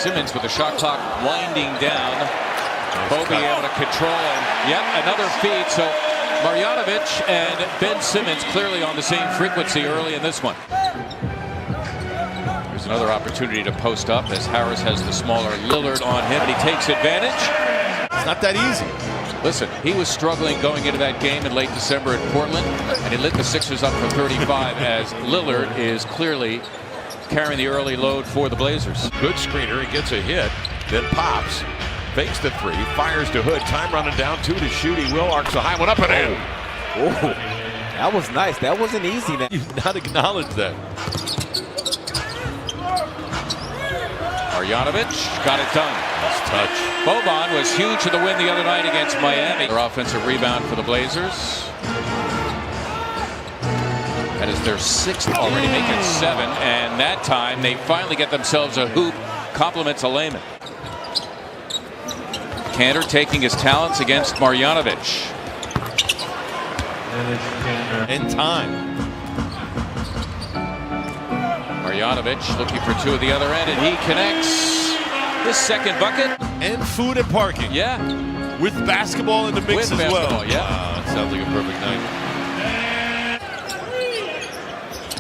Simmons with the shot clock winding down. Bobby able to control, and yep, another feed. So Marjanovic and Ben Simmons clearly on the same frequency early in this one. There's another opportunity to post up as Harris has the smaller Lillard on him, and he takes advantage. It's not that easy. Listen, he was struggling going into that game in late December in Portland, and he lit the Sixers up for 35 as Lillard is clearly carrying the early load for the Blazers. Good screener, he gets a hit, then pops, fakes the three, fires to Hood, time running down, 2 to shoot, he will, arcs the high one up and in. Oh, that was nice. That wasn't easy. You not acknowledge that. Marjanovic got it done. Nice touch. Boban was huge for the win the other night against Miami. Their offensive rebound for the Blazers. That is their 6th already, making it 7. And that time they finally get themselves a hoop. Compliments of Layman. Kanter taking his talents against Marjanovic. In time. Marjanovic looking for 2 at the other end, and he connects his 2nd bucket. And food and parking. Yeah. With basketball in the mix With as well. basketball, yeah. Wow, that sounds like a perfect night.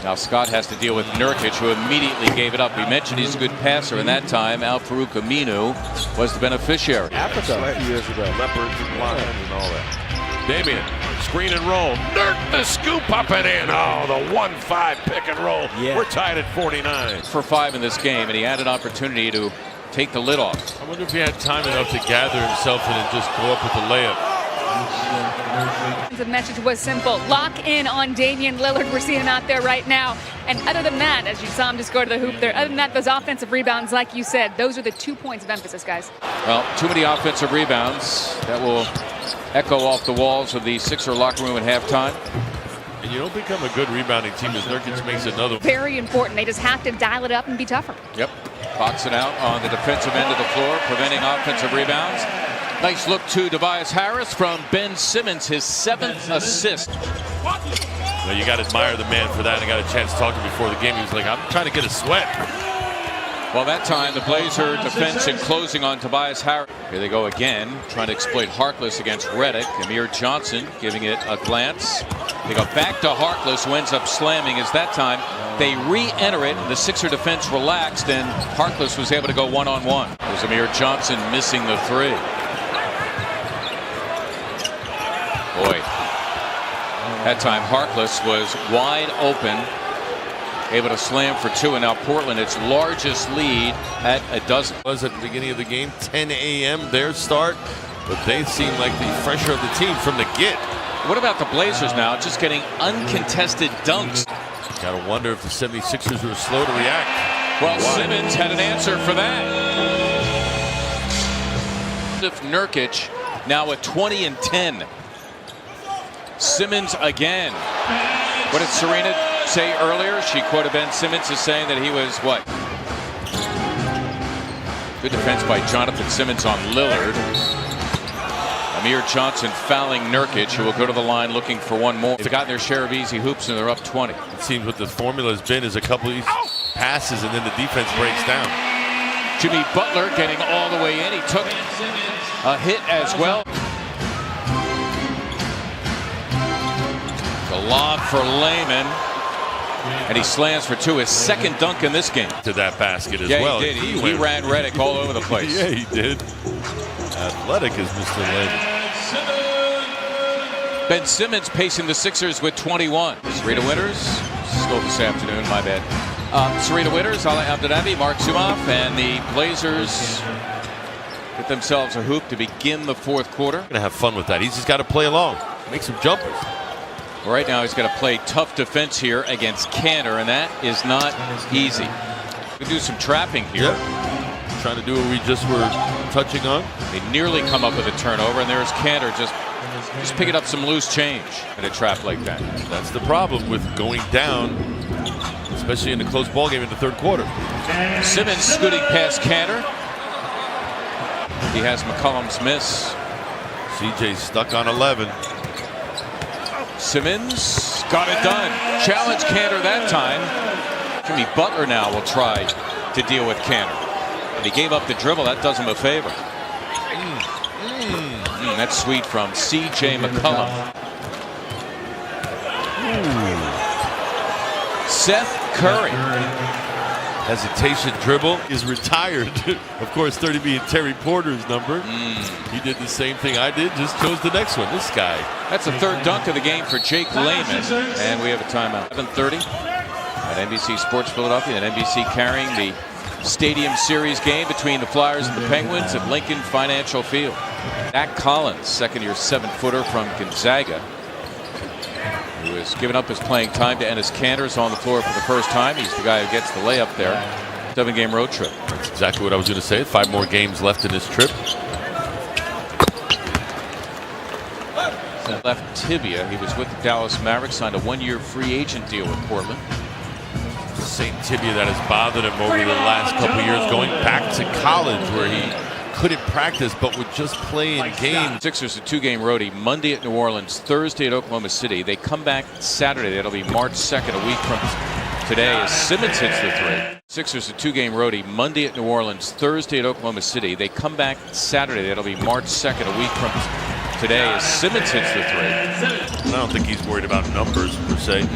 Now Scott has to deal with Nurkic, who immediately gave it up. We mentioned he's a good passer, and that time Al-Farouq Aminu was the beneficiary. Africa a few years ago. Leopards and lions and all that. Damian, screen and roll. Nurk the scoop up and in. Oh, the 1-5 pick and roll. Yeah. We're tied at 49. For 5 in this game, and he had an opportunity to take the lid off. I wonder if he had time enough to gather himself and then just go up with the layup. The message was simple. Lock in on Damian Lillard. We're seeing him out there right now. And other than that, as you saw him just go to the hoop there, other than that, those offensive rebounds, like you said, those are the 2 points of emphasis, guys. Well, too many offensive rebounds that will echo off the walls of the Sixer locker room at halftime. And you don't become a good rebounding team as Nurkic makes another. Very important. They just have to dial it up and be tougher. Yep. Boxing out on the defensive end of the floor, preventing offensive rebounds. Nice look to Tobias Harris from Ben Simmons, his 7th assist. Well, you got to admire the man for that. I got a chance to talk to him before the game. He was like, I'm trying to get a sweat. Well, that time the Blazer defense and closing on Tobias Harris. Here they go again, trying to exploit Harkless against Redick. Amir Johnson giving it a glance. They go back to Harkless, who ends up slamming. As that time they re-enter it, the Sixer defense relaxed, and Harkless was able to go one-on-one. There's Amir Johnson missing the 3. Boy, that time Harkless was wide open, able to slam for 2, and now Portland, its largest lead at a dozen. Was at the beginning of the game, 10 a.m. their start, but they seem like the fresher of the team from the get. What about the Blazers now, just getting uncontested dunks? Gotta wonder if the 76ers were slow to react. Well, Simmons had an answer for that. If Nurkic now at 20 and 10. Simmons again. What did Serena say earlier? She quoted Ben Simmons as saying that he was what? Good defense by Jonathan Simmons on Lillard. Amir Johnson fouling Nurkic, who will go to the line looking for one more. They've gotten their share of easy hoops, and they're up 20. It seems what the formula has been is a couple of these passes and then the defense breaks down. Jimmy Butler getting all the way in. He took a hit as well. The lob for Layman, and he slams for 2, his 2nd dunk in this game. To that basket as Yeah, well. he did. He ran Redick all over the place. Yeah, he did. Athletic as Mr. Layman. Ben Simmons pacing the Sixers with 21. Serena Winters, still this afternoon, my bad. Serena Winters, Ala Abdelnaby, Mark Zumoff, and the Blazers get themselves a hoop to begin the 4th quarter. Gonna have fun with that. He's just got to play along, make some jumpers. Right now he's got to play tough defense here against Kanter, and that is not easy. We do some trapping here. Yep. Trying to do what we just were touching on. They nearly come up with a turnover, and there's Kanter just picking up some loose change in a trap like that. That's the problem with going down, especially in a close ball game in the 3rd quarter. Simmons scooting past Kanter. He has McCollum's miss. CJ stuck on 11. Simmons got it done. Challenge Kanter that time. Jimmy Butler now will try to deal with Kanter. And he gave up the dribble. That does him a favor. That's sweet from C.J. McCollum. Seth Curry. Hesitation dribble is retired. Of course, 30 being Terry Porter's number. He did the same thing I did, just chose the next one. This guy. That's the third dunk of the game for Jake Layman. And we have a timeout. 7:30 at NBC Sports Philadelphia, and NBC carrying the Stadium Series game between the Flyers and the Penguins at Lincoln Financial Field. Zach Collins, second-year 7-footer from Gonzaga, who has given up his playing time to Enes Kanter, is on the floor for the first time. He's the guy who gets the layup there. 7-game road trip. That's exactly what I was going to say. 5 more games left in this trip. Left tibia. He was with the Dallas Mavericks, signed a 1-year free agent deal with Portland. The same tibia that has bothered him over the last couple of years, going back to college where he couldn't practice but would just play in games. Sixers a 2-game roadie, Monday at New Orleans, Thursday at Oklahoma City. They come back Saturday. That'll be March 2nd, a week from today, as Simmons hits the 3. Sixers a 2-game roadie, Monday at New Orleans, Thursday at Oklahoma City. They come back Saturday. That'll be March 2nd, a week from today, as Simmons hits the 3. I don't think he's worried about numbers per se.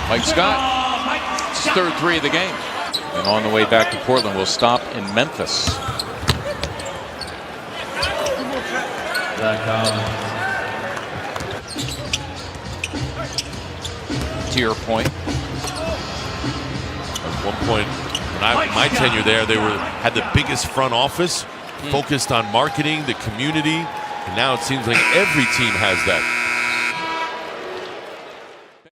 Mike Scott, it's his third 3 of the game. And on the way back to Portland, we'll stop in Memphis. To your point. At one point, when my tenure there, they had the biggest front office, focused on marketing, the community, and now it seems like every team has that.